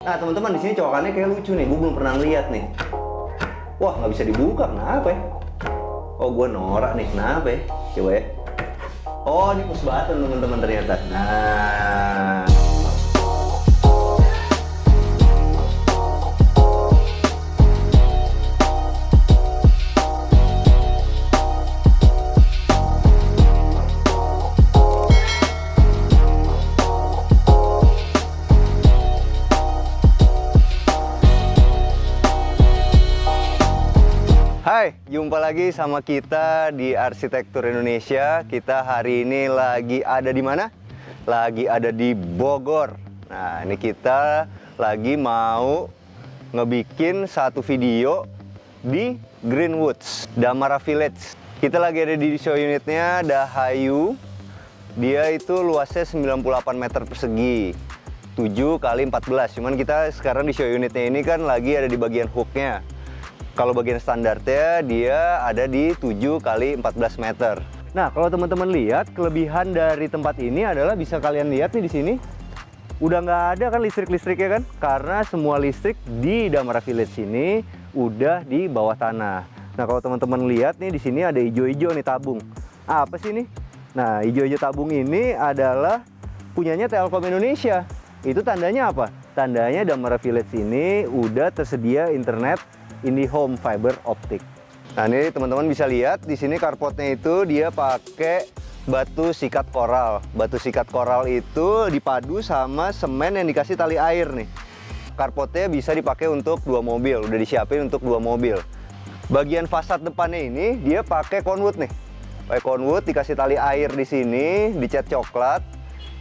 Nah teman-teman, di sini colokannya kayak lucu nih, gue belum pernah lihat nih. Wah, nggak bisa dibuka, kenapa ya? Oh, gue norak nih, kenapa ya? Coba ya. Oh, ini push button teman-teman ternyata. Nah. Hai, jumpa lagi sama kita di Arsitektur Indonesia. Kita hari ini lagi ada di mana? Lagi ada di Bogor. Nah, ini kita lagi mau ngebikin satu video di Greenwoods, Damara Village. Kita lagi ada di show unitnya Dahayu. Dia itu luasnya 98 meter persegi, 7 kali 14. Cuman kita sekarang di show unitnya ini kan lagi ada di bagian hooknya. Kalau bagian standarnya dia ada di 7 kali 14 meter. Nah, kalau teman-teman lihat, kelebihan dari tempat ini adalah bisa kalian lihat nih di sini. Udah nggak ada kan listrik-listriknya kan? Karena semua listrik di Damara Village ini udah di bawah tanah. Nah, kalau teman-teman lihat nih di sini ada hijau-hijau nih tabung. Apa sih nih? Nah, hijau-hijau tabung ini adalah punyanya Telkom Indonesia. Itu tandanya apa? Tandanya Damara Village ini udah tersedia internet IndiHome fiber optik. Nah, ini teman-teman bisa lihat di sini carportnya itu dia pakai batu sikat koral. Batu sikat koral itu dipadu sama semen yang dikasih tali air nih. Carportnya bisa dipakai untuk 2 mobil, udah disiapin untuk 2 mobil. Bagian fasad depannya ini dia pakai conwood nih. Pakai conwood, dikasih tali air di sini, dicat coklat.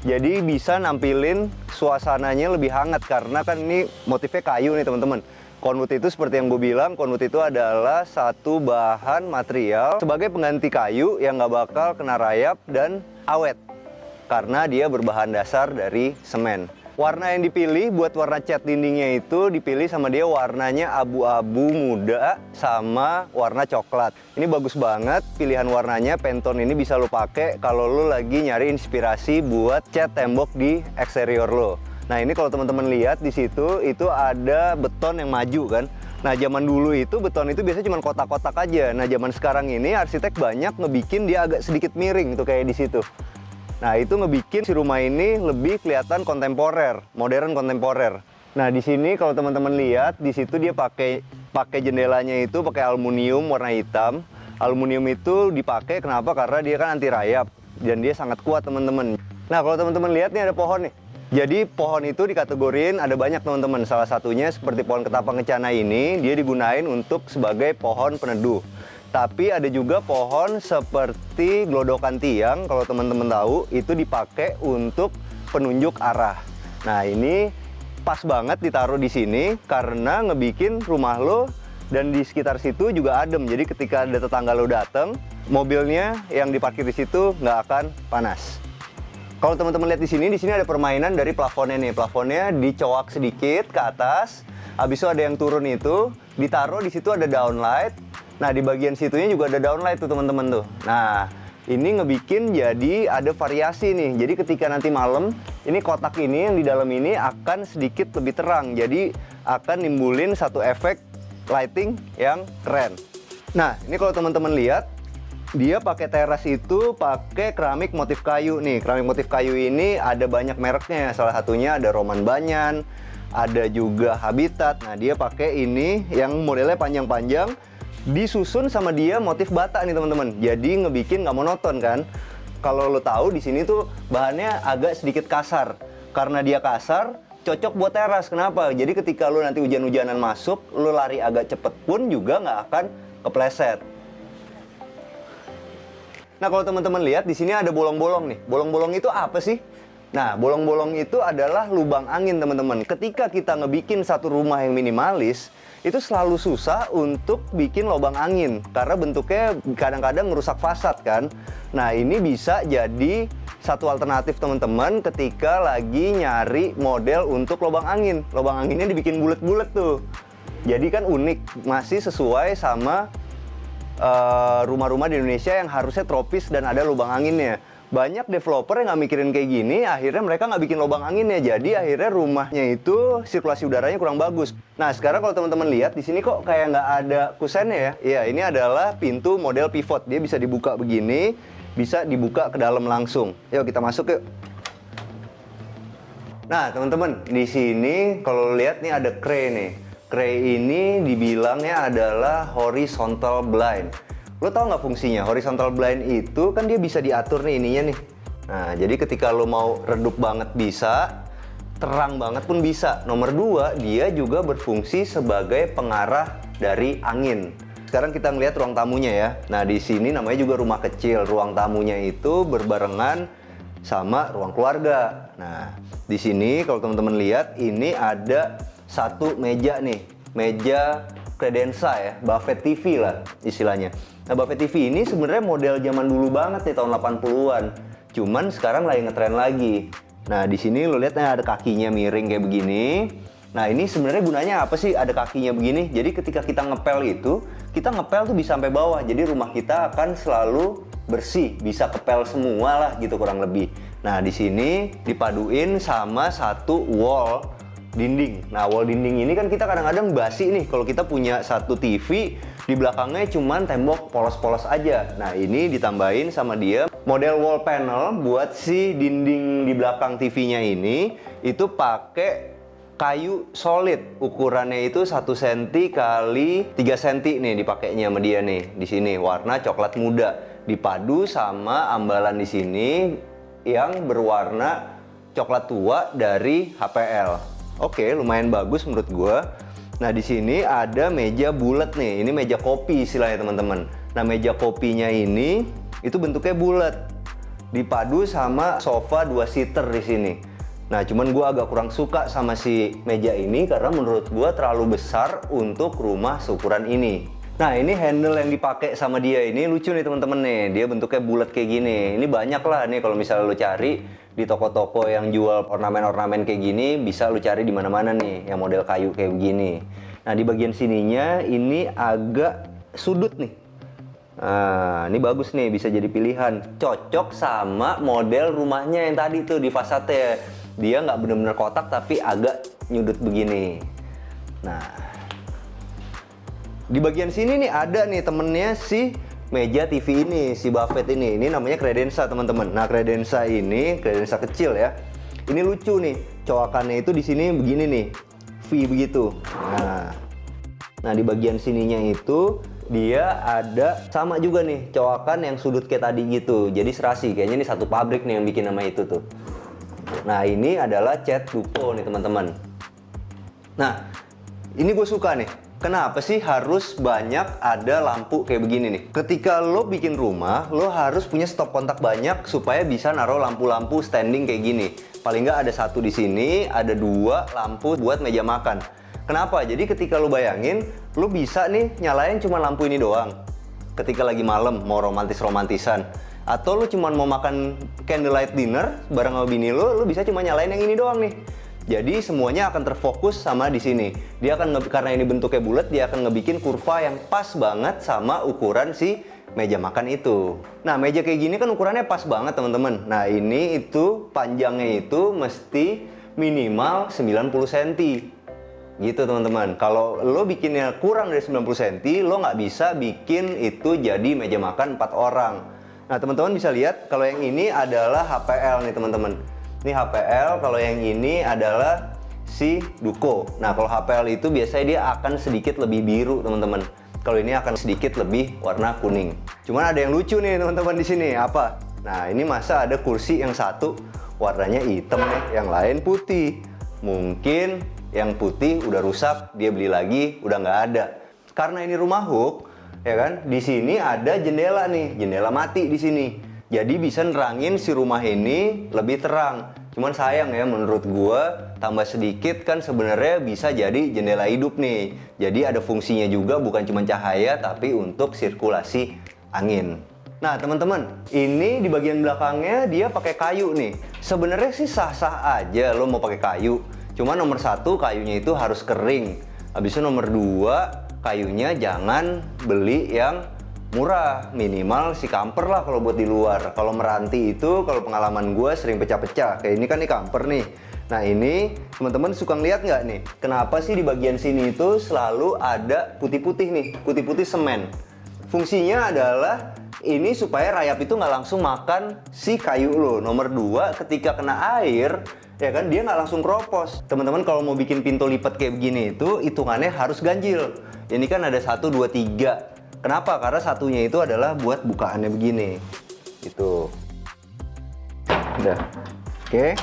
Jadi bisa nampilin suasananya lebih hangat karena kan ini motifnya kayu nih teman-teman. Conwood itu seperti yang gue bilang, conwood itu adalah satu bahan material sebagai pengganti kayu yang nggak bakal kena rayap dan awet karena dia berbahan dasar dari semen. Warna yang dipilih buat warna cat dindingnya itu dipilih sama dia warnanya abu-abu muda sama warna coklat. Ini bagus banget pilihan warnanya. Pantone ini bisa lo pakai kalau lo lagi nyari inspirasi buat cat tembok di eksterior lo. Nah, ini kalau teman-teman lihat di situ itu ada beton yang maju kan. Nah, zaman dulu itu beton itu biasanya cuma kotak-kotak aja. Nah, zaman sekarang ini arsitek banyak ngebikin dia agak sedikit miring tuh kayak di situ. Nah, itu ngebikin si rumah ini lebih kelihatan kontemporer, modern kontemporer. Nah, di sini kalau teman-teman lihat di situ dia pakai jendelanya itu pakai aluminium warna hitam. Aluminium itu dipakai kenapa? Karena dia kan anti rayap dan dia sangat kuat, teman-teman. Nah, kalau teman-teman lihat nih ada pohon nih. Jadi pohon itu dikategorin ada banyak teman-teman. Salah satunya seperti pohon ketapang kencana ini, dia digunain untuk sebagai pohon peneduh. Tapi ada juga pohon seperti glodokan tiang, kalau teman-teman tahu, itu dipakai untuk penunjuk arah. Nah, ini pas banget ditaruh di sini karena ngebikin rumah lo dan di sekitar situ juga adem. Jadi ketika ada tetangga lo datang, mobilnya yang diparkir di situ nggak akan panas. Kalau teman-teman lihat di sini ada permainan dari plafonnya nih. Plafonnya dicoak sedikit ke atas. Habis itu ada yang turun itu, ditaruh di situ ada downlight. Nah, di bagian situnya juga ada downlight tuh teman-teman tuh. Nah, ini ngebikin jadi ada variasi nih. Jadi ketika nanti malam, ini kotak ini yang di dalam ini akan sedikit lebih terang. Jadi akan nimbulin satu efek lighting yang keren. Nah, ini kalau teman-teman lihat, dia pakai teras itu pakai keramik motif kayu nih. Keramik motif kayu ini ada banyak mereknya. Salah satunya ada Roman Banyan, ada juga Habitat. Nah, dia pakai ini yang modelnya panjang-panjang, disusun sama dia motif bata nih teman-teman. Jadi ngebikin nggak monoton kan. Kalau lo tahu di sini tuh bahannya agak sedikit kasar. Karena dia kasar, cocok buat teras. Kenapa? Jadi ketika lo nanti hujan-hujanan masuk, lo lari agak cepet pun juga nggak akan kepleset. Nah, kalau teman-teman lihat di sini ada bolong-bolong nih. Bolong-bolong itu apa sih? Nah, bolong-bolong itu adalah lubang angin, teman-teman. Ketika kita ngebikin satu rumah yang minimalis, itu selalu susah untuk bikin lubang angin karena bentuknya kadang-kadang merusak fasad kan. Nah, ini bisa jadi satu alternatif teman-teman ketika lagi nyari model untuk lubang angin. Lubang anginnya dibikin bulet-bulet tuh. Jadi kan unik, masih sesuai sama rumah-rumah di Indonesia yang harusnya tropis dan ada lubang anginnya. banyak developer yang nggak mikirin kayak gini, akhirnya mereka nggak bikin lubang anginnya, jadi akhirnya rumahnya itu sirkulasi udaranya kurang bagus. Nah sekarang kalau teman-teman lihat di sini kok kayak nggak ada kusennya ya? Iya, ini adalah pintu model pivot, dia bisa dibuka begini, bisa dibuka ke dalam langsung. Yuk kita masuk yuk. Nah teman-teman, di sini kalau lihat nih ada kray nih. Kray ini dibilangnya adalah horizontal blind. Lo tau nggak fungsinya? Horizontal blind itu kan dia bisa diatur nih ininya nih. Nah, jadi ketika lo mau redup banget bisa, terang banget pun bisa. Nomor 2, dia juga berfungsi sebagai pengarah dari angin. Sekarang kita ngeliat ruang tamunya ya. Nah, di sini namanya juga rumah kecil. Ruang tamunya itu berbarengan sama ruang keluarga. Nah, di sini kalau teman-teman lihat ini ada satu meja nih. Meja kredensa ya, buffet TV lah istilahnya. Nah, buffet TV ini sebenarnya model zaman dulu banget nih, tahun 80-an. Cuman sekarang lagi ngetren lagi. Nah, di sini lo lihat ada kakinya miring kayak begini. Nah, ini sebenarnya gunanya apa sih ada kakinya begini? Jadi ketika kita ngepel itu, kita ngepel tuh bisa sampai bawah. Jadi rumah kita akan selalu bersih, bisa kepel semua lah gitu kurang lebih. Nah, di sini dipaduin sama satu wall dinding. Nah, wall dinding ini kan kita kadang-kadang basi nih kalau kita punya satu TV di belakangnya cuman tembok polos-polos aja. Nah, ini ditambahin sama dia model wall panel buat si dinding di belakang TV-nya ini itu pakai kayu solid. Ukurannya itu 1 cm kali 3 cm nih dipakainya sama dia nih. Di sini warna coklat muda dipadu sama ambalan di sini yang berwarna coklat tua dari HPL. Oke, lumayan bagus menurut gua. Nah, di sini ada meja bulat nih. Ini meja kopi istilahnya teman-teman. Nah, meja kopinya ini itu bentuknya bulat. Dipadu sama sofa 2 seater di sini. Nah, cuman gua agak kurang suka sama si meja ini karena menurut gua terlalu besar untuk rumah seukuran ini. Nah, ini handle yang dipakai sama dia ini lucu nih teman-teman nih. Dia bentuknya bulat kayak gini. Ini banyak lah nih kalau misalnya lo cari di toko-toko yang jual ornamen-ornamen kayak gini, bisa lu cari di mana-mana nih yang model kayu kayak begini. Nah, di bagian sininya ini agak sudut nih. Nah, ini bagus nih, bisa jadi pilihan. Cocok sama model rumahnya yang tadi tuh di fasadnya. Dia nggak bener-bener kotak tapi agak nyudut begini. Nah, di bagian sini nih ada nih temennya si meja TV ini, si buffet ini. Ini namanya kredensa teman-teman. Nah, kredensa ini, kredensa kecil ya. Ini lucu nih, coakannya itu di sini begini nih, V begitu. Nah, di bagian sininya itu dia ada sama juga nih, coakan yang sudut kayak tadi gitu. Jadi serasi, kayaknya ini satu pabrik nih yang bikin nama itu tuh. Nah, ini adalah cat Duco nih teman-teman. Nah, ini gue suka nih. Kenapa sih harus banyak ada lampu kayak begini nih? Ketika lo bikin rumah, lo harus punya stop kontak banyak supaya bisa naruh lampu-lampu standing kayak gini. Paling nggak ada 1 di sini, ada 2 lampu buat meja makan. Kenapa? Jadi ketika lo bayangin, lo bisa nih nyalain cuma lampu ini doang. Ketika lagi malam mau romantis-romantisan. Atau lo cuma mau makan candlelight dinner bareng sama bini lo bisa cuma nyalain yang ini doang nih. Jadi semuanya akan terfokus sama di sini. Dia akan karena ini bentuknya bulat, dia akan ngebikin kurva yang pas banget sama ukuran si meja makan itu. Nah, meja kayak gini kan ukurannya pas banget teman-teman. Nah, ini itu panjangnya itu mesti minimal 90 cm. Gitu teman-teman. Kalau lo bikinnya kurang dari 90 cm, lo nggak bisa bikin itu jadi meja makan 4 orang. Nah, teman-teman bisa lihat kalau yang ini adalah HPL nih teman-teman. Ini HPL, kalau yang ini adalah si Duco. Nah, kalau HPL itu biasanya dia akan sedikit lebih biru, teman-teman. Kalau ini akan sedikit lebih warna kuning. Cuman ada yang lucu nih, teman-teman di sini. Apa? Nah, ini masa ada kursi yang satu warnanya hitam nih, yang lain putih. Mungkin yang putih udah rusak, dia beli lagi, udah nggak ada. Karena ini rumah hook, ya kan? Di sini ada jendela nih, jendela mati di sini. Jadi bisa nerangin si rumah ini lebih terang. Cuman sayang ya menurut gua, tambah sedikit kan sebenarnya bisa jadi jendela hidup nih. Jadi ada fungsinya juga, bukan cuma cahaya tapi untuk sirkulasi angin. Nah teman-teman, ini di bagian belakangnya dia pakai kayu nih. Sebenarnya sih sah-sah aja lo mau pakai kayu. Cuma nomor 1 kayunya itu harus kering. Habis itu nomor 2 kayunya jangan beli yang murah, minimal si kamper lah kalau buat di luar. Kalau meranti itu, kalau pengalaman gue sering pecah-pecah. Kayak ini kan nih kamper nih. Nah ini teman-teman suka ngeliat nggak nih? Kenapa sih di bagian sini itu selalu ada putih-putih nih, putih-putih semen? Fungsinya adalah ini supaya rayap itu nggak langsung makan si kayu lo. Nomor 2, ketika kena air, ya kan dia nggak langsung keropos. Teman-teman kalau mau bikin pintu lipat kayak begini itu hitungannya harus ganjil. Ini kan ada 1, 2, 3. Kenapa? Karena satunya itu adalah buat bukaannya begini. Gitu. Udah. Oke.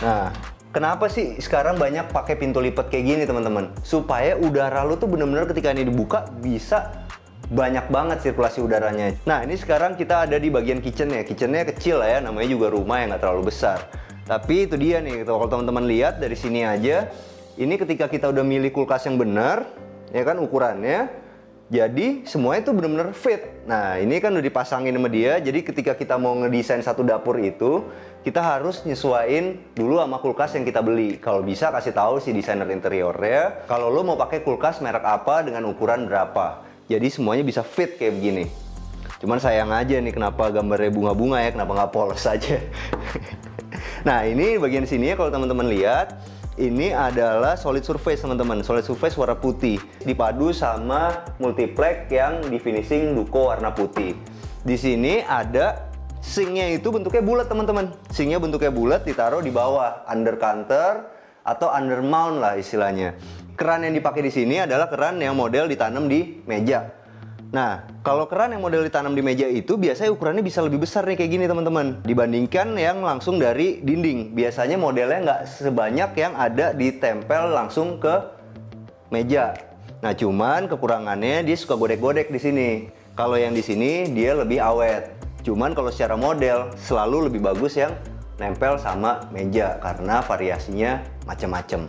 Nah, kenapa sih sekarang banyak pakai pintu lipat kayak gini, teman-teman? Supaya udara lu tuh bener-bener ketika ini dibuka bisa banyak banget sirkulasi udaranya. Nah, ini sekarang kita ada di bagian kitchen ya. Kitchennya kecil lah ya, namanya juga rumah yang nggak terlalu besar. Tapi itu dia nih, kalau teman-teman lihat dari sini aja, ini ketika kita udah milih kulkas yang benar, ya kan ukurannya, jadi semuanya itu benar-benar fit. Nah ini kan udah dipasangin sama dia. Jadi ketika kita mau ngedesain satu dapur itu, kita harus nyesuaiin dulu sama kulkas yang kita beli. Kalau bisa kasih tahu si desainer interiornya, kalau lo mau pakai kulkas merek apa dengan ukuran berapa. Jadi semuanya bisa fit kayak begini. Cuman sayang aja nih kenapa gambarnya bunga-bunga ya, kenapa nggak polos aja. Nah ini bagian sini ya kalau teman-teman lihat. Ini adalah solid surface teman-teman, solid surface warna putih dipadu sama multiplex yang di finishing duko warna putih. Di sini ada sinknya itu bentuknya bulat teman-teman. Sinknya bentuknya bulat ditaruh di bawah under counter atau under mount lah istilahnya. Keran yang dipakai di sini adalah keran yang model ditanam di meja. Nah, kalau keran yang model ditanam di meja itu biasanya ukurannya bisa lebih besar nih kayak gini teman-teman, dibandingkan yang langsung dari dinding. Biasanya modelnya nggak sebanyak yang ada ditempel langsung ke meja. Nah, cuman kekurangannya dia suka godek-godek di sini. Kalau yang di sini dia lebih awet. Cuman kalau secara model selalu lebih bagus yang nempel sama meja karena variasinya macam-macam.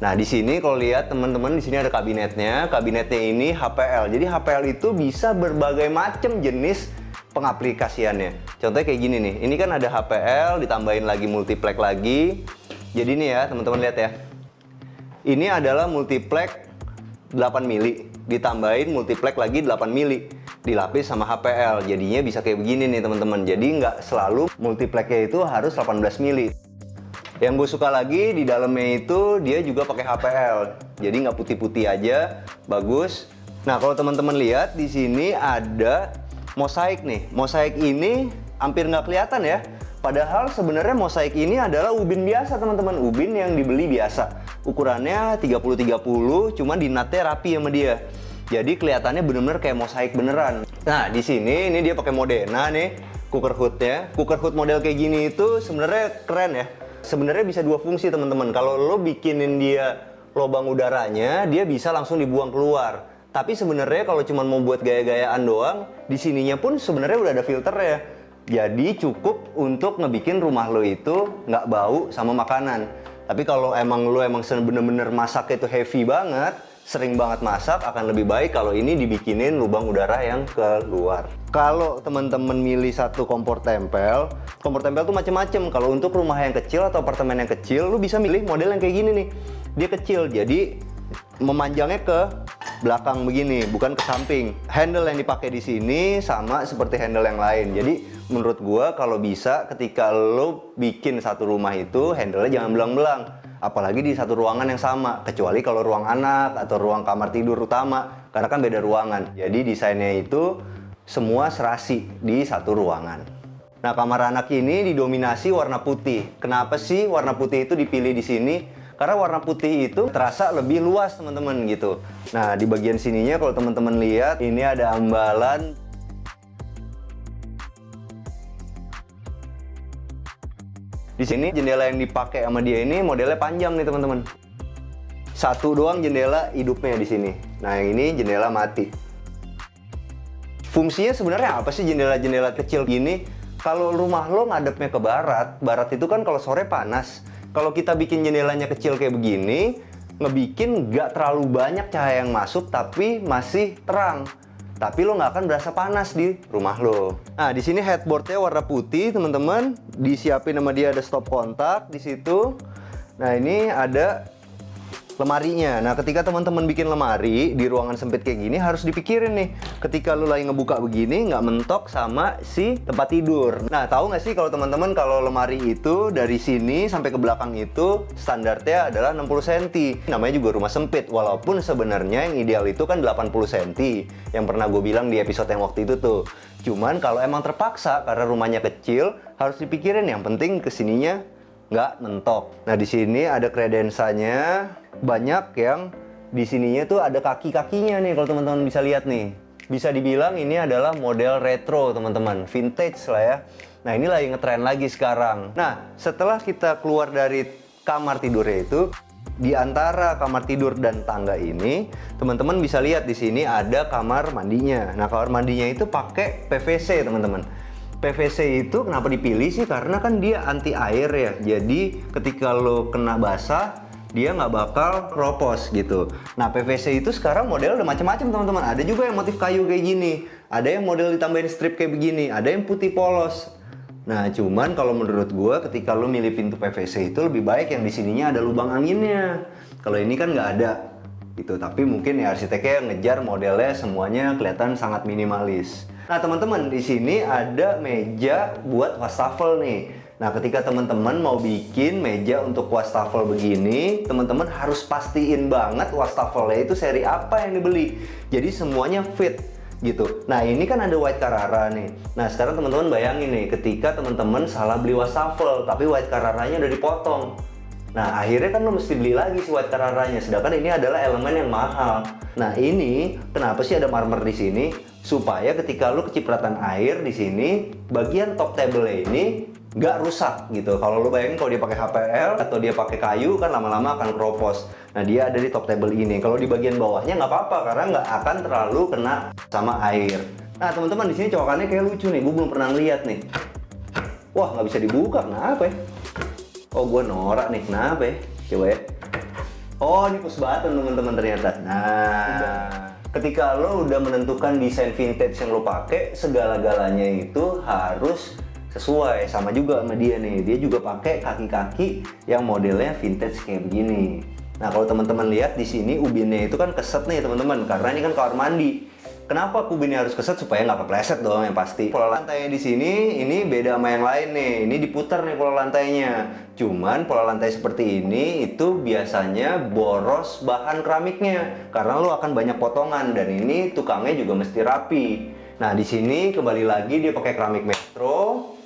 Nah, di sini kalau lihat teman-teman di sini ada kabinetnya. Kabinetnya ini HPL. Jadi HPL itu bisa berbagai macam jenis pengaplikasiannya. Contohnya kayak gini nih. Ini kan ada HPL ditambahin lagi multiplex lagi. Jadi nih ya, teman-teman lihat ya. Ini adalah multiplex 8 mili ditambahin multiplex lagi 8 mili dilapis sama HPL. Jadinya bisa kayak begini nih, teman-teman. Jadi nggak selalu multiplexnya itu harus 18 mili. Yang gue suka lagi di dalamnya itu dia juga pakai HPL, jadi nggak putih-putih aja, bagus. Nah kalau teman-teman lihat di sini ada mosaik nih. Mosaik ini hampir nggak kelihatan ya. Padahal sebenarnya mosaik ini adalah ubin biasa teman-teman, ubin yang dibeli biasa. Ukurannya 30-30, cuman dinatnya rapi sama dia. Jadi kelihatannya bener-bener kayak mosaik beneran. Nah di sini ini dia pakai Modena nih, cooker hoodnya. Cooker hood model kayak gini itu sebenarnya keren ya. Sebenarnya bisa dua fungsi teman-teman. Kalau lo bikinin dia lubang udaranya, dia bisa langsung dibuang keluar. Tapi sebenarnya kalau cuma mau buat gaya-gayaan doang, di sininya pun sebenarnya udah ada filternya. Jadi cukup untuk ngebikin rumah lo itu nggak bau sama makanan. Tapi kalau emang lo bener-bener masak itu heavy banget, sering banget masak, akan lebih baik kalau ini dibikinin lubang udara yang keluar. Kalau teman-teman milih satu kompor tempel tuh macem-macem. Kalau untuk rumah yang kecil atau apartemen yang kecil, lu bisa milih model yang kayak gini nih. Dia kecil, jadi memanjangnya ke belakang begini, bukan ke samping. Handle yang dipakai di sini sama seperti handle yang lain. Jadi menurut gua kalau bisa ketika lo bikin satu rumah itu handle-nya jangan belang-belang. Apalagi di satu ruangan yang sama, kecuali kalau ruang anak atau ruang kamar tidur utama, karena kan beda ruangan. Jadi desainnya itu semua serasi di satu ruangan. Nah, kamar anak ini didominasi warna putih. Kenapa sih warna putih itu dipilih di sini? Karena warna putih itu terasa lebih luas, teman-teman, gitu. Nah, di bagian sininya kalau teman-teman lihat, ini ada ambalan. Di sini jendela yang dipakai sama dia ini modelnya panjang nih, teman-teman. Satu doang jendela hidupnya di sini. Nah, yang ini jendela mati. Fungsinya sebenarnya apa sih jendela-jendela kecil gini? Kalau rumah lo ngadepnya ke barat, barat itu kan kalau sore panas. Kalau kita bikin jendelanya kecil kayak begini, ngebikin nggak terlalu banyak cahaya yang masuk, tapi masih terang. Tapi lo nggak akan berasa panas di rumah lo. Nah, di sini headboardnya warna putih, teman-teman. Disiapin sama dia ada stop kontak di situ. Nah, ini ada lemarinya. Nah, ketika teman-teman bikin lemari di ruangan sempit kayak gini, harus dipikirin nih, ketika lu lagi ngebuka begini, nggak mentok sama si tempat tidur. Nah, tahu nggak sih kalau teman-teman, kalau lemari itu dari sini sampai ke belakang itu standarnya adalah 60 cm. Namanya juga rumah sempit, walaupun sebenarnya yang ideal itu kan 80 cm. Yang pernah gue bilang di episode yang waktu itu tuh. Cuman kalau emang terpaksa karena rumahnya kecil, harus dipikirin yang penting kesininya nggak mentok. Nah, di sini ada kredensanya, banyak yang di sininya tuh ada kaki-kakinya nih, kalau teman-teman bisa lihat nih. Bisa dibilang ini adalah model retro, teman-teman, vintage lah ya. Nah, ini lagi ngetren lagi sekarang. Nah, setelah kita keluar dari kamar tidurnya itu, di antara kamar tidur dan tangga ini, teman-teman bisa lihat di sini ada kamar mandinya. Nah, kamar mandinya itu pakai PVC, teman-teman. PVC itu kenapa dipilih sih? Karena kan dia anti air ya. Jadi ketika lo kena basah, dia nggak bakal keropos gitu. Nah, PVC itu sekarang model udah macam-macam, teman-teman. Ada juga yang motif kayu kayak gini. Ada yang model ditambahin strip kayak begini. Ada yang putih polos. Nah, cuman kalau menurut gua, ketika lo milih pintu PVC itu lebih baik yang di sininya ada lubang anginnya. Kalau ini kan nggak ada gitu. Tapi mungkin ya arsiteknya ngejar modelnya semuanya kelihatan sangat minimalis. Nah, teman-teman, di sini ada meja buat wastafel nih. Nah, ketika teman-teman mau bikin meja untuk wastafel begini, teman-teman harus pastiin banget wastafelnya itu seri apa yang dibeli. Jadi semuanya fit gitu. Nah, ini kan ada White Carrara nih. Nah, sekarang teman-teman bayangin nih, ketika teman-teman salah beli wastafel, tapi White Carraranya udah dipotong. Nah, akhirnya kan lo mesti beli lagi si White Carraranya, sedangkan ini adalah elemen yang mahal. Nah, ini kenapa sih ada marmer di sini? Supaya ketika lo kecipratan air di sini, bagian top table ini nggak rusak gitu. Kalau lo bayangin kalau dia pakai HPL atau dia pakai kayu kan lama-lama akan keropos. Nah, dia ada di top table ini. Kalau di bagian bawahnya nggak apa-apa karena nggak akan terlalu kena sama air. Nah, teman-teman, di sini cowokannya kayak lucu nih. Gue belum pernah lihat nih. Wah, nggak bisa dibuka. Kenapa ya? Oh, gue norak nih. Kenapa ya? Coba ya. Oh, ini push button, teman-teman, ternyata. Nah, ketika lo udah menentukan desain vintage yang lo pakai, segala-galanya itu harus sesuai. Sama juga sama dia nih. Dia juga pakai kaki-kaki yang modelnya vintage kayak begini. Nah, kalau teman-teman lihat di sini ubinnya itu kan keset nih, teman-teman, karena ini kan kamar mandi. Kenapa ubinnya harus keset? Supaya nggak kepleset dong yang pasti. Pola lantainya di sini ini beda sama yang lain nih. Ini diputar nih pola lantainya. Cuman pola lantai seperti ini itu biasanya boros bahan keramiknya karena lo akan banyak potongan dan ini tukangnya juga mesti rapi. Nah, di sini kembali lagi dia pakai keramik Metro.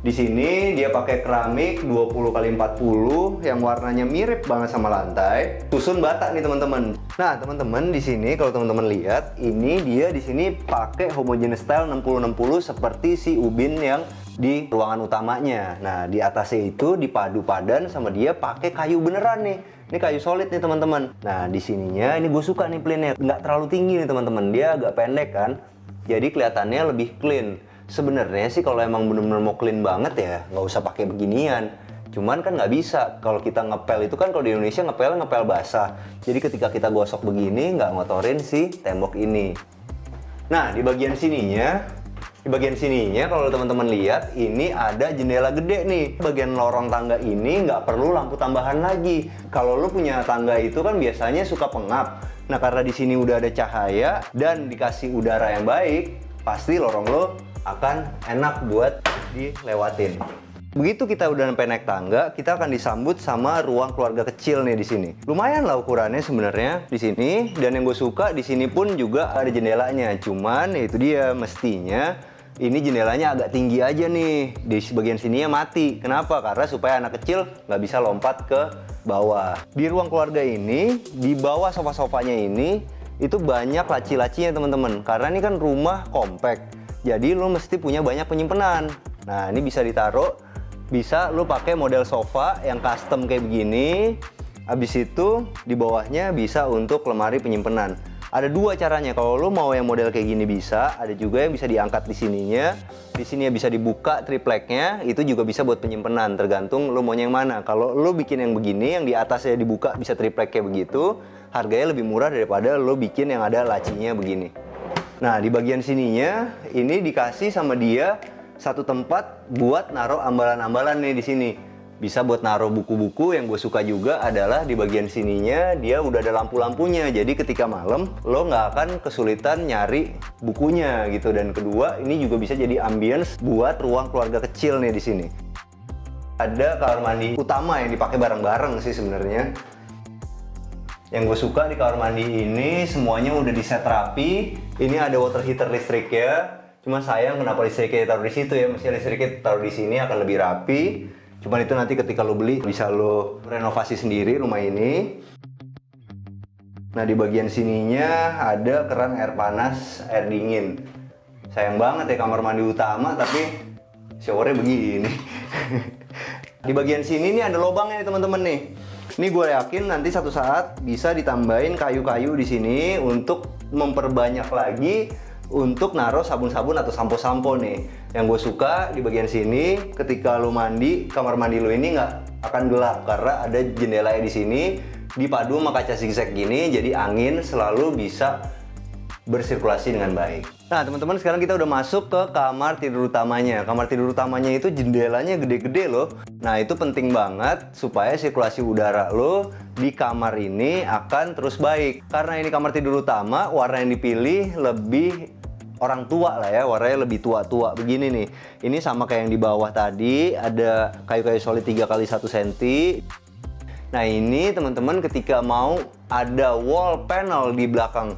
Di sini dia pakai keramik 20x40 yang warnanya mirip banget sama lantai. Susun bata nih, teman-teman. Nah, teman-teman, di sini kalau teman-teman lihat, ini dia di sini pakai homogeneous style 60-60 seperti si ubin yang di ruangan utamanya. Nah, di atasnya itu dipadu padan sama dia pakai kayu beneran nih. Ini kayu solid nih, teman-teman. Nah, di sininya ini gue suka nih plainnya. Nggak terlalu tinggi nih, teman-teman. Dia agak pendek kan. Jadi kelihatannya lebih clean. Sebenarnya sih kalau emang bener-bener mau clean banget ya nggak usah pakai beginian. Cuman kan nggak bisa. Kalau kita ngepel itu kan kalau di Indonesia ngepel basah. Jadi ketika kita gosok begini nggak ngotorin si tembok ini. Nah, di bagian sininya kalau teman-teman lihat ini ada jendela gede nih. Bagian lorong tangga ini nggak perlu lampu tambahan lagi. Kalau lo punya tangga itu kan biasanya suka pengap. Nah, karena di sini udah ada cahaya dan dikasih udara yang baik, pasti lorong lo akan enak buat dilewatin. Begitu kita udah sampai naik tangga, kita akan disambut sama ruang keluarga kecil nih di sini. Lumayan lah ukurannya sebenarnya di sini, dan yang gue suka di sini pun juga ada jendelanya. Cuman itu dia, mestinya ini jendelanya agak tinggi aja nih. Di bagian sininya mati. Kenapa? Karena supaya anak kecil nggak bisa lompat ke bawah. Di ruang keluarga ini, di bawah sofa-sofanya ini itu banyak laci-lacinya, teman-teman. Karena ini kan rumah kompak. Jadi lo mesti punya banyak penyimpanan. Nah, ini bisa ditaruh, bisa lo pakai model sofa yang custom kayak begini. Habis itu di bawahnya bisa untuk lemari penyimpanan. Ada dua caranya. Kalau lo mau yang model kayak gini bisa, ada juga yang bisa diangkat di sininya. Di sini bisa dibuka tripleknya, itu juga bisa buat penyimpanan. Tergantung lo maunya yang mana. Kalau lo bikin yang begini, yang di atasnya dibuka bisa triplek kayak begitu, harganya lebih murah daripada lo bikin yang ada lacinya begini. Nah, di bagian sininya ini dikasih sama dia satu tempat buat naruh ambalan-ambalan nih di sini. Bisa buat naruh buku-buku. Yang gue suka juga adalah di bagian sininya dia udah ada lampu-lampunya. Jadi ketika malam lo nggak akan kesulitan nyari bukunya gitu. Dan kedua, ini juga bisa jadi ambience buat ruang keluarga kecil nih di sini. Ada kamar mandi utama yang dipakai bareng-bareng sih sebenarnya. Yang gue suka di kamar mandi ini semuanya udah di set rapi. Ini ada water heater listriknya. Cuma sayang kenapa listriknya taruh di situ ya. Mestinya listriknya taruh di sini akan lebih rapi. Cuma itu nanti ketika lo beli bisa lo renovasi sendiri rumah ini. Nah di bagian sininya ada keran air panas, air dingin. Sayang banget ya kamar mandi utama tapi showernya begini. Di bagian sini nih ada lubangnya nih teman-teman nih. Ini gue yakin nanti satu saat bisa ditambahin kayu-kayu di sini untuk memperbanyak lagi untuk naruh sabun-sabun atau sampo-sampo nih. Yang gue suka di bagian sini ketika lo mandi, kamar mandi lo ini nggak akan gelap karena ada jendelanya di sini dipadu sama kaca zigzag gini, jadi angin selalu bisa bersirkulasi dengan baik. Nah teman-teman, sekarang kita udah masuk ke kamar tidur utamanya. Kamar tidur utamanya itu jendelanya gede-gede loh. Nah itu penting banget supaya sirkulasi udara lo di kamar ini akan terus baik. Karena ini kamar tidur utama, warna yang dipilih lebih orang tua lah ya, warnanya lebih tua-tua begini nih. Ini sama kayak yang di bawah tadi, ada kayu-kayu solid 3x1 cm. Nah ini teman-teman ketika mau ada wall panel di belakang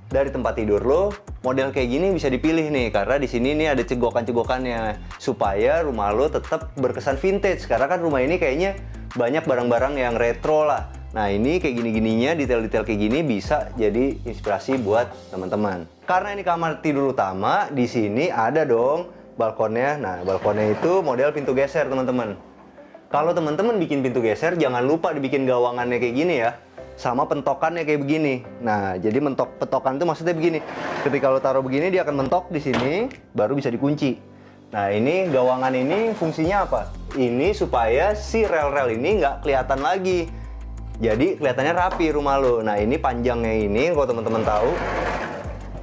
dari tempat tidur lo, model kayak gini bisa dipilih nih karena di sini nih ada cegokan-cegokannya supaya rumah lo tetap berkesan vintage karena kan rumah ini kayaknya banyak barang-barang yang retro lah. Nah ini kayak gini-gininya, detail-detail kayak gini bisa jadi inspirasi buat teman-teman. Karena ini kamar tidur utama, di sini ada dong balkonnya. Nah balkonnya itu model pintu geser teman-teman. Kalau teman-teman bikin pintu geser jangan lupa dibikin gawangannya kayak gini ya. Sama pentokannya kayak begini. Nah, jadi pentokan itu maksudnya begini. Ketika lo taruh begini, dia akan mentok di sini, baru bisa dikunci. Nah, ini gawangan ini fungsinya apa? Ini supaya si rel-rel ini nggak kelihatan lagi. Jadi kelihatannya rapi rumah lo. Nah, ini panjangnya ini, kalau teman-teman tahu,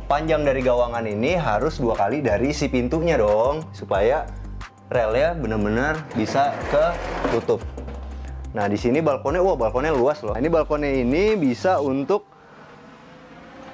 panjang dari gawangan ini harus 2 kali dari si pintunya dong, supaya relnya benar-benar bisa ketutup. Nah di sini balkonnya, wah balkonnya luas loh. Ini balkonnya ini bisa untuk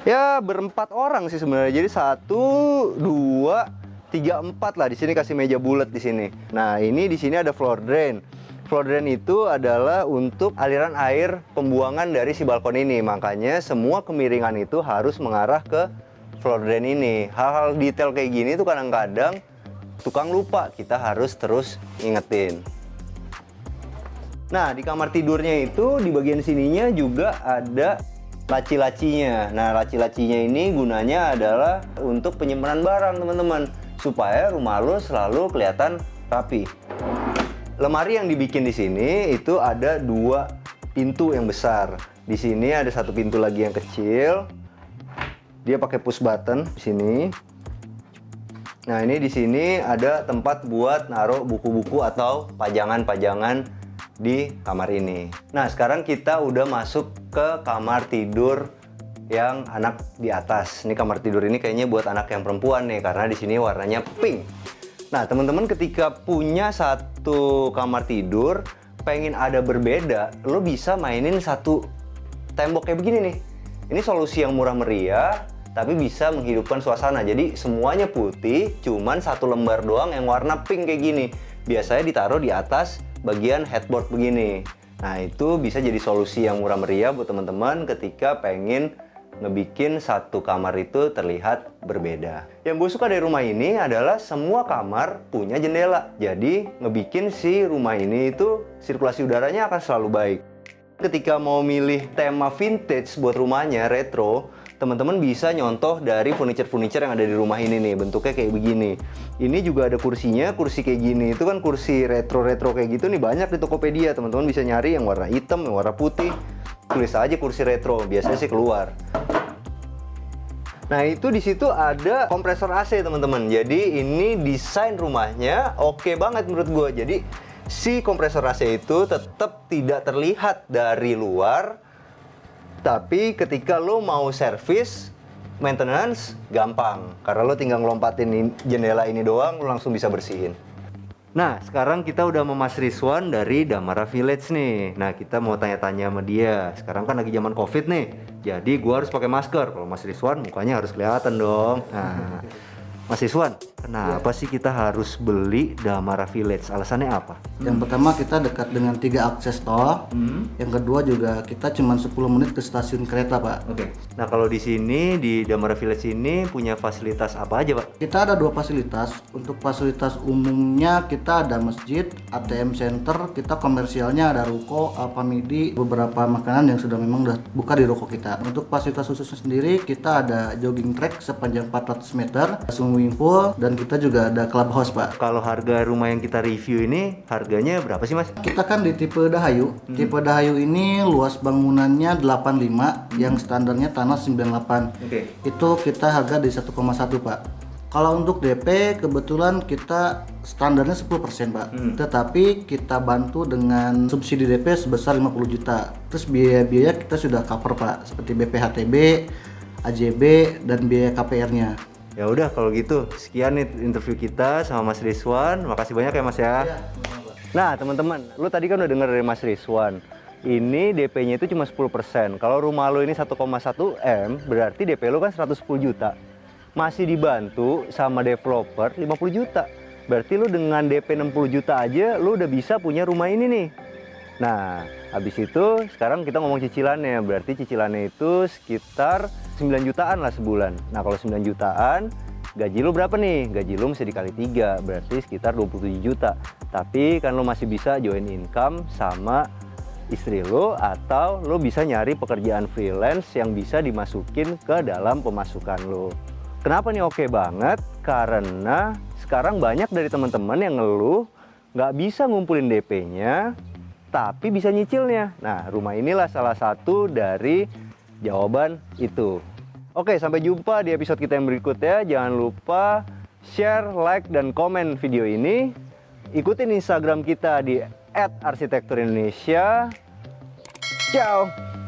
ya berempat orang sih sebenarnya. Jadi 1, 2, 3, 4 lah. Di sini kasih meja bulat di sini. Nah ini di sini ada floor drain. Floor drain itu adalah untuk aliran air pembuangan dari si balkon ini. Makanya semua kemiringan itu harus mengarah ke floor drain ini. Hal-hal detail kayak gini tuh kadang-kadang tukang lupa. Kita harus terus ingetin. Nah, di kamar tidurnya itu di bagian sininya juga ada laci-lacinya. Nah, laci-lacinya ini gunanya adalah untuk penyimpanan barang, teman-teman, supaya rumah lo selalu kelihatan rapi. Lemari yang dibikin di sini itu ada 2 pintu yang besar. Di sini ada 1 pintu lagi yang kecil. Dia pakai push button di sini. Nah, ini di sini ada tempat buat naruh buku-buku atau pajangan-pajangan di kamar ini. Nah sekarang kita udah masuk ke kamar tidur yang anak di atas. Ini kamar tidur ini kayaknya buat anak yang perempuan nih karena di sini warnanya pink. Nah teman-teman ketika punya satu kamar tidur pengen ada berbeda, lo bisa mainin satu tembok kayak begini nih. Ini solusi yang murah meriah tapi bisa menghidupkan suasana. Jadi semuanya putih, cuman 1 lembar doang yang warna pink kayak gini. Biasanya ditaruh di atas bagian headboard begini. Nah itu bisa jadi solusi yang murah meriah buat teman-teman ketika pengen ngebikin satu kamar itu terlihat berbeda. Yang gue suka dari rumah ini adalah semua kamar punya jendela. Jadi ngebikin si rumah ini itu sirkulasi udaranya akan selalu baik. Ketika mau milih tema vintage buat rumahnya retro, teman-teman bisa nyontoh dari furniture-furniture yang ada di rumah ini nih. Bentuknya kayak begini. Ini juga ada kursinya, kursi kayak gini. Itu kan kursi retro-retro kayak gitu nih banyak di Tokopedia. Teman-teman bisa nyari yang warna hitam, yang warna putih. Tulis aja kursi retro, biasanya sih keluar. Nah itu di situ ada kompresor AC teman-teman. Jadi ini desain rumahnya oke banget menurut gue. Jadi si kompresor AC itu tetap tidak terlihat dari luar. Tapi ketika lo mau servis, maintenance gampang, karena lo tinggal ngelompatin jendela ini doang, lo langsung bisa bersihin. Nah, sekarang kita udah sama Mas Rizwan dari Damara Village nih. Nah, kita mau tanya-tanya sama dia. Sekarang kan lagi zaman COVID nih, jadi gua harus pakai masker. Kalau Mas Rizwan mukanya harus kelihatan dong. Nah, Mas Rizwan, kenapa sih kita harus beli Damara Village? Alasannya apa? Yang pertama, kita dekat dengan 3 akses tol. Yang kedua juga kita cuma 10 menit ke stasiun kereta, Pak. Oke. Nah, kalau di sini di Damara Village ini punya fasilitas apa aja, Pak? Kita ada 2 fasilitas. Untuk fasilitas umumnya kita ada masjid, ATM center, kita komersialnya ada ruko, Alfamidi, beberapa makanan yang sudah memang udah buka di ruko kita. Untuk fasilitas khususnya sendiri, kita ada jogging track sepanjang 400 meter, swimming pool, dan kita juga ada clubhouse, Pak. Kalau harga rumah yang kita review ini harganya berapa sih, Mas? Kita kan di tipe Dahayu. Tipe Dahayu ini luas bangunannya 85, yang standarnya tanah 98. Oke. Itu kita harga di 1,1, Pak. Kalau untuk DP kebetulan kita standarnya 10%, Pak. Tetapi kita bantu dengan subsidi DP sebesar 50 juta. Terus biaya-biaya kita sudah cover, Pak, seperti BPHTB, AJB, dan biaya KPR-nya. Ya udah kalau gitu, sekian nih interview kita sama Mas Rizwan. Makasih banyak ya, Mas ya. Nah, teman-teman, lu tadi kan udah denger dari Mas Rizwan. Ini DP-nya itu cuma 10%. Kalau rumah lu ini 1,1 M, berarti DP lu kan 110 juta. Masih dibantu sama developer 50 juta. Berarti lu dengan DP 60 juta aja lu udah bisa punya rumah ini nih. Nah, habis itu sekarang kita ngomong cicilannya. Berarti cicilannya itu sekitar 9 jutaan lah sebulan. Nah, kalau 9 jutaan, gaji lu berapa nih? Gaji lu mesti dikali 3, berarti sekitar 27 juta. Tapi kan lu masih bisa join income sama istri lu, atau lu bisa nyari pekerjaan freelance yang bisa dimasukin ke dalam pemasukan lu. Kenapa nih oke banget? Karena sekarang banyak dari teman-teman yang ngeluh nggak bisa ngumpulin DP-nya, tapi bisa nyicilnya. Nah, rumah inilah salah satu dari jawaban itu. Oke, sampai jumpa di episode kita yang berikutnya. Jangan lupa share, like, dan komen video ini. Ikutin Instagram kita di @arsitekturindonesia. Ciao!